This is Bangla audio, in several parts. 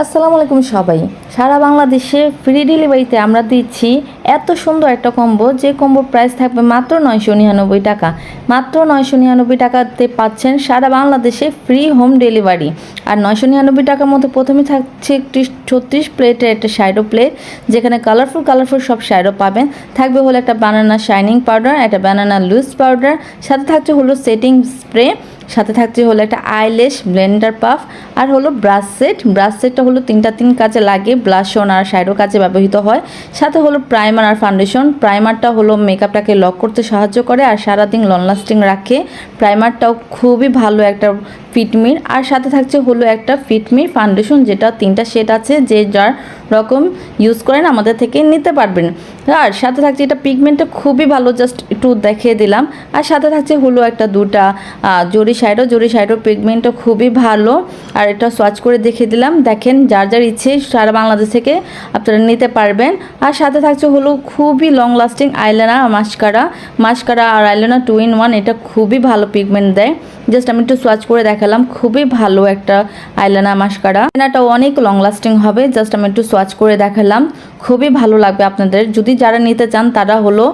আসসালামু আলাইকুম সবাই। সারা বাংলাদেশে ফ্রি ডেলিভারিতে আমরা দিচ্ছি এত সুন্দর একটা কম্বো, যে কম্বো প্রাইস থাকবে মাত্র 999 টাকা। মাত্র 999 টাকাতে পাচ্ছেন সারা বাংলাদেশে ফ্রি হোম ডেলিভারি। আর 999 টাকার মধ্যে প্রথমে থাকছে একটি 36 প্লেটের একটা শ্যাডো প্লেট, যেখানে কালারফুল সব শ্যাডো পাবেন। থাকবে হলো একটা বানানা শাইনিং পাউডার, একটা বানানা লুজ পাউডার, সাথে থাকছে হলো সেটিং স্প্রে, সাথে থাকছে হলো একটা আইল্যাশ ব্লেন্ডার পাফ, আর হলো ব্রাশ সেটটা হলো তিন কাজে লাগে, ব্লাশ অন আর শ্যাডো কাজে ব্যবহৃত হয়। সাথে হলো প্রাইমার আর ফাউন্ডেশন। প্রাইমারটা হলো মেকআপটাকে লক করতে সাহায্য করে আর সারাদিন লং লাস্টিং রাখে। প্রাইমারটাও খুবই ভালো একটা ফিটমির। আর সাথে থাকছে হলো একটা ফিটমির ফাউন্ডেশন, যেটা 3টা শেড আছে, যে যার রকম ইউজ করেন আমাদের থেকে নিতে পারবেন। আর সাথে থাকছে এটা পিগমেন্টটা খুবই ভালো, জাস্ট একটু দেখিয়ে দিলাম। আর সাথে থাকছে হলো একটা দুটা জরি শাইডো পিগমেন্টটা খুবই ভালো, আর এটা সোয়াচ করে দেখিয়ে দিলাম। দেখেন, যার ইচ্ছে সারা বাংলাদেশ থেকে আপনারা নিতে পারবেন। আর সাথে থাকছে হলো খুবই লং লাস্টিং আইলাইনার মাস্কারা আর আইলাইনার 2 in 1। এটা খুবই ভালো পিগমেন্ট দেয়। জাস্ট আমি একটু সোয়াচ করে দেখালাম, খুবই ভালো একটা আইলাইনার মাস্কারা। আইলাইনারটা অনেক লং লাস্টিং হবে, জাস্ট আমি একটু সোয়াচ করে দেখালাম, খুবই ভালো লাগবে আপনাদের। যদি যারা নিতে চান তারা হলো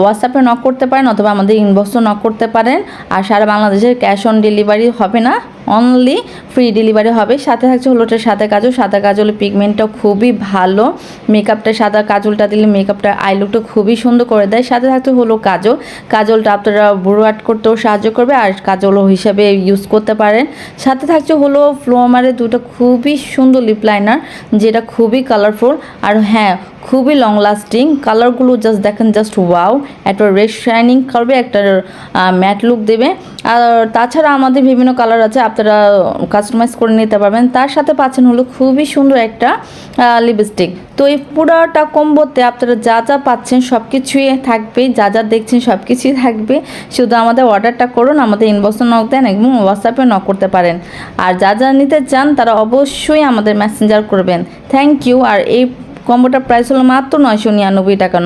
হোয়াটসঅ্যাপে নক করতে পারেন, অথবা আমাদের ইনবক্সও নক করতে পারেন। আর সারা বাংলাদেশের ক্যাশ অন ডেলিভারি হবে না, অনলি ফ্রি ডেলিভারি হবে। সাথে থাকছে হলো ওটা সাদা কাজল পিগমেন্টটা খুবই ভালো। মেকআপটা সাদা কাজলটা দিলে মেকআপটা আইলুকটা খুবই সুন্দর করে দেয়। সাথে থাকছে হলো কাজলটা আপনারা ব্রু আর্ট করতেও সাহায্য করবে, আর কাজল হিসাবে ইউজ করতে পারেন। সাথে থাকছে হলো ফ্লোমারের দুটো খুবই সুন্দর লিপ লাইনার, যেটা খুবই কালারফুল, আর হ্যাঁ খুবই লং লাস্টিং। কালারগুলো জাস্ট দেখেন, জাস্ট ওয়াও। একটা রেড শাইনিং করবে, একটা ম্যাট লুক দেবে। আর তাছাড়া আমাদের বিভিন্ন কালার আছে, আপনারা কাস্টমাইজ করে নিতে পারবেন। তার সাথে পাচ্ছেন হলো খুবই সুন্দর একটা লিপস্টিক। তো এই পুরোটা কম্বোতে আপনারা যা পাচ্ছেন সব কিছুই থাকবে, যা দেখছেন সব কিছুই থাকবে। শুধু আমাদের অর্ডারটা করুন, আমাদের ইনবক্সে নক দেন এবং হোয়াটসঅ্যাপে নক করতে পারেন। আর যা নিতে চান তারা অবশ্যই আমাদের মেসেঞ্জার করবেন। Thank you. আর এই কম্বোটার প্রাইস হলো মাত্র 999 টাকা।